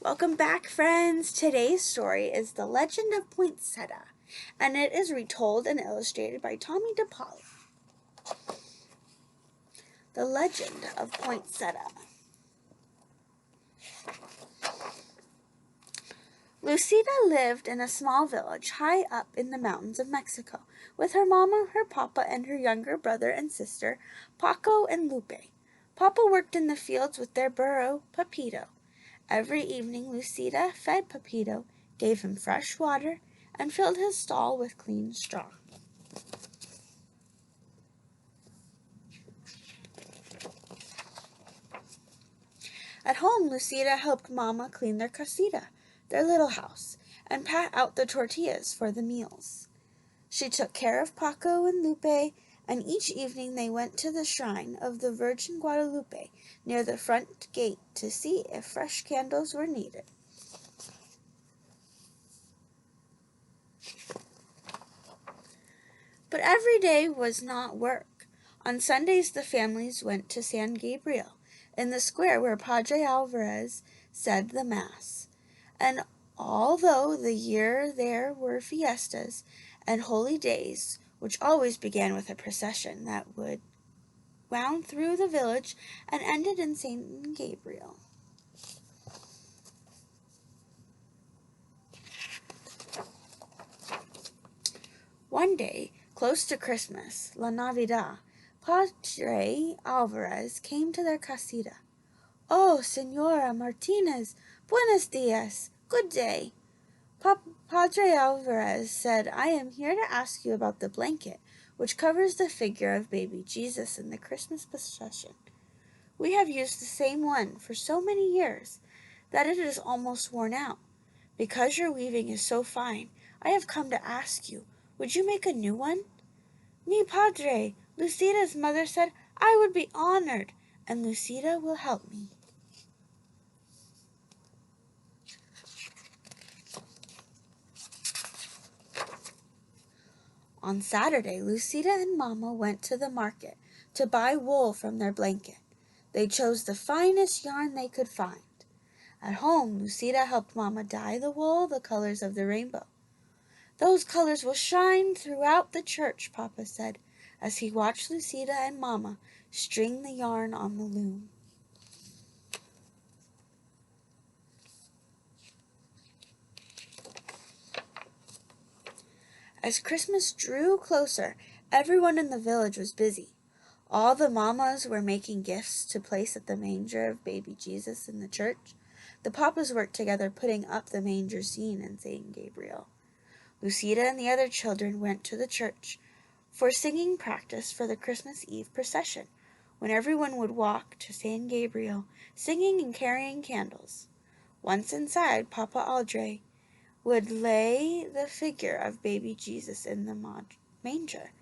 Welcome back, friends. Today's story is The Legend of Poinsettia, and it is retold and illustrated by Tomie DePaola. The Legend of Poinsettia. Lucida lived in a small village high up in the mountains of Mexico with her mama, her papa, and her younger brother and sister, Paco and Lupe. Papa worked in the fields with their burro, Pepito. Every evening Lucida fed Pepito, gave him fresh water, and filled his stall with clean straw. At home, Lucida helped Mama clean their casita, their little house, and pat out the tortillas for the meals. She took care of Paco and Lupe, and each evening they went to the shrine of the Virgin Guadalupe near the front gate to see if fresh candles were needed. But every day was not work. On Sundays the families went to San Gabriel, in the square where Padre Alvarez said the Mass. And although the year there were fiestas and holy days, which always began with a procession that would wound through the village and ended in St. Gabriel. One day, close to Christmas, La Navidad, Padre Alvarez came to their casita. "Oh, Señora Martinez, buenos dias, good day." Padre Alvarez said, "I am here to ask you about the blanket which covers the figure of baby Jesus in the Christmas procession. We have used the same one for so many years that it is almost worn out. Because your weaving is so fine, I have come to ask you, would you make a new one?" "Mi padre," Lucida's mother said, "I would be honored, and Lucida will help me." On Saturday, Lucida and Mama went to the market to buy wool from their blanket. They chose the finest yarn they could find. At home, Lucida helped Mama dye the wool the colors of the rainbow. "Those colors will shine throughout the church," Papa said, as he watched Lucida and Mama string the yarn on the loom. As Christmas drew closer, everyone in the village was busy. All the mamas were making gifts to place at the manger of baby Jesus in the church. The papas worked together putting up the manger scene in St. Gabriel. Lucida and the other children went to the church for singing practice for the Christmas Eve procession, when everyone would walk to San Gabriel, singing and carrying candles. Once inside, Papa Aldre would lay the figure of baby Jesus in the manger,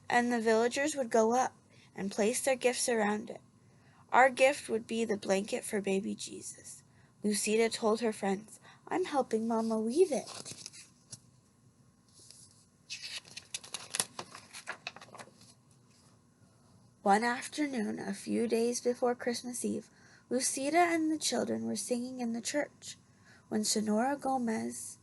and the villagers would go up and place their gifts around it. Our gift would be the blanket for baby Jesus. Lucida told her friends, "I'm helping Mama weave it." One afternoon, a few days before Christmas Eve, Lucida and the children were singing in the church when Senora Gomez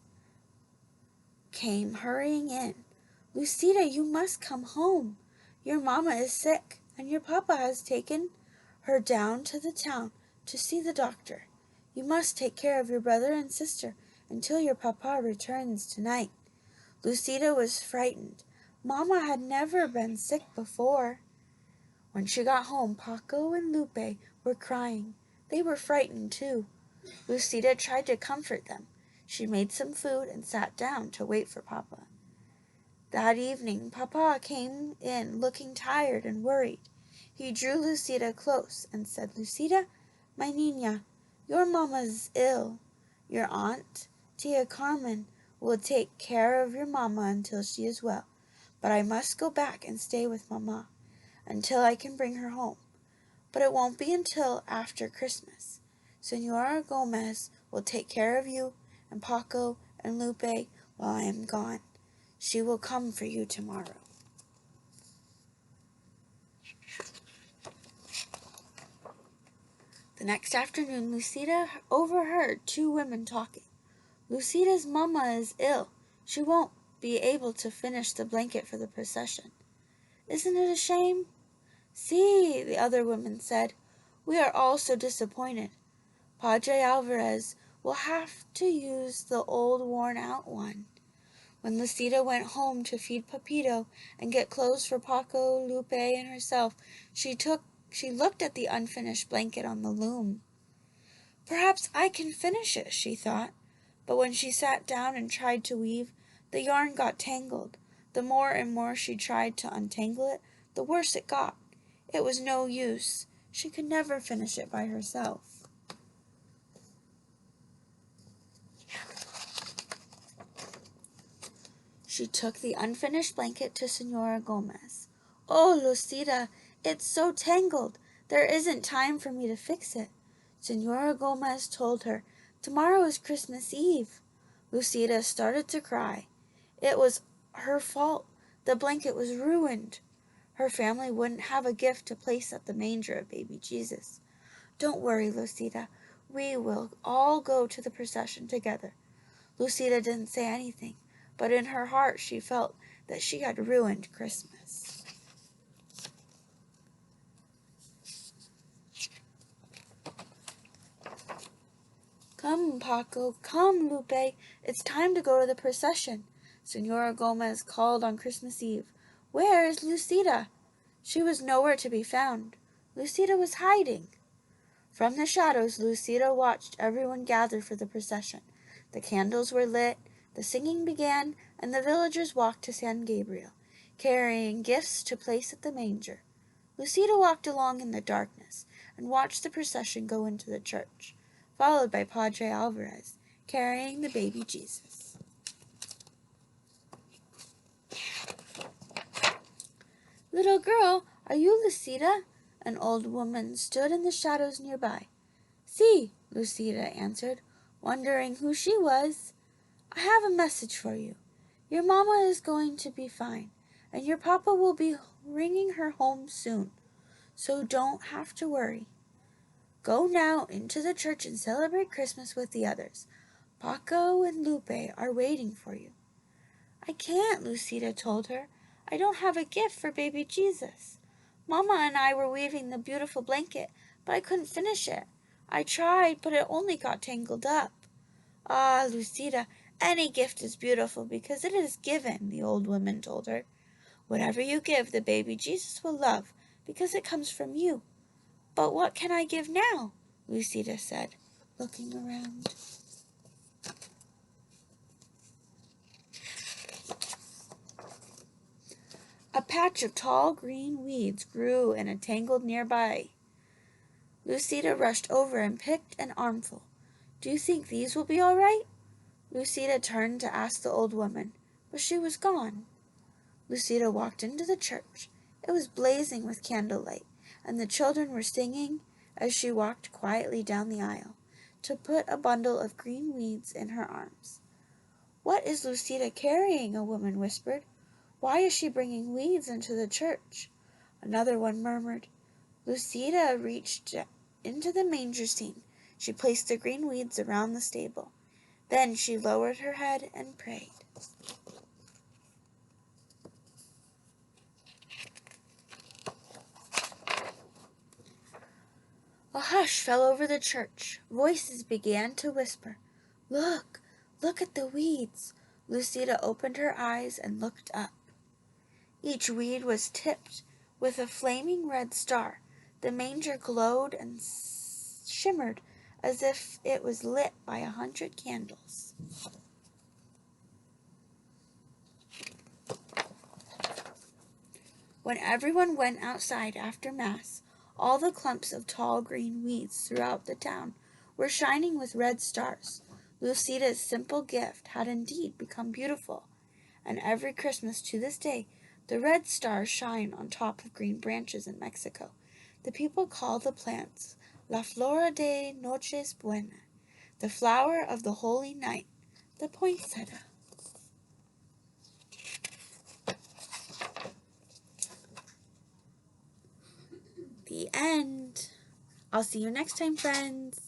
came hurrying in. "Lucida, you must come home. Your Mama is sick, and your Papa has taken her down to the town to see the doctor. You must take care of your brother and sister until your Papa returns tonight." Lucida was frightened. Mama had never been sick before. When she got home, Paco and Lupe were crying. They were frightened too. Lucida tried to comfort them. She made some food and sat down to wait for Papa. That evening, Papa came in looking tired and worried. He drew Lucida close and said, "Lucida, my niña, your Mama is ill. Your aunt, Tia Carmen, will take care of your Mama until she is well, but I must go back and stay with Mama until I can bring her home. But it won't be until after Christmas. Senora Gomez will take care of you and Paco and Lupe while I am gone. She will come for you tomorrow." The next afternoon, Lucida overheard two women talking. Lucida's mamma is ill. She won't be able to finish the blanket for the procession. Isn't it a shame? See, the other woman said, we are all so disappointed. Padre Alvarez will have to use the old worn-out one. When Lucida went home to feed Pepito and get clothes for Paco, Lupe, and herself, she looked at the unfinished blanket on the loom. Perhaps I can finish it, she thought. But when she sat down and tried to weave, the yarn got tangled. The more and more she tried to untangle it, the worse it got. It was no use. She could never finish it by herself. She took the unfinished blanket to Senora Gomez. Oh, Lucida, it's so tangled. There isn't time for me to fix it. Senora Gomez told her, tomorrow is Christmas Eve. Lucida started to cry. It was her fault. The blanket was ruined. Her family wouldn't have a gift to place at the manger of baby Jesus. Don't worry, Lucida. We will all go to the procession together. Lucida didn't say anything, but in her heart she felt that she had ruined Christmas. Come, Paco, come, Lupe. It's time to go to the procession. Senora Gomez called on Christmas Eve. Where is Lucida? She was nowhere to be found. Lucida was hiding. From the shadows, Lucida watched everyone gather for the procession. The candles were lit, the singing began, and the villagers walked to San Gabriel, carrying gifts to place at the manger. Lucida walked along in the darkness and watched the procession go into the church, followed by Padre Alvarez, carrying the baby Jesus. Little girl, are you Lucida? An old woman stood in the shadows nearby. Si, Lucida answered, wondering who she was. I have a message for you. Your mama is going to be fine, and your papa will be bringing her home soon, so don't have to worry. Go now into the church and celebrate Christmas with the others. Paco and Lupe are waiting for you. I can't, Lucida told her. I don't have a gift for baby Jesus. Mama and I were weaving the beautiful blanket, but I couldn't finish it. I tried, but it only got tangled up. Ah, Lucida, any gift is beautiful because it is given, the old woman told her. Whatever you give, the baby Jesus will love because it comes from you. But what can I give now? Lucida said, looking around. A patch of tall green weeds grew in a tangle nearby. Lucida rushed over and picked an armful. Do you think these will be all right? Lucida turned to ask the old woman, but she was gone. Lucida walked into the church. It was blazing with candlelight, and the children were singing as she walked quietly down the aisle to put a bundle of green weeds in her arms. What is Lucida carrying? A woman whispered. Why is she bringing weeds into the church? Another one murmured. Lucida reached into the manger scene. She placed the green weeds around the stable. Then she lowered her head and prayed. A hush fell over the church. Voices began to whisper. Look, look at the weeds. Lucida opened her eyes and looked up. Each weed was tipped with a flaming red star. The manger glowed and shimmered as if it was lit by 100 candles. When everyone went outside after Mass, all the clumps of tall green weeds throughout the town were shining with red stars. Lucida's simple gift had indeed become beautiful, and every Christmas to this day, the red stars shine on top of green branches in Mexico. The people call the plants La Flora de Noches Buena, the flower of the holy night, the poinsettia. The end. I'll see you next time, friends.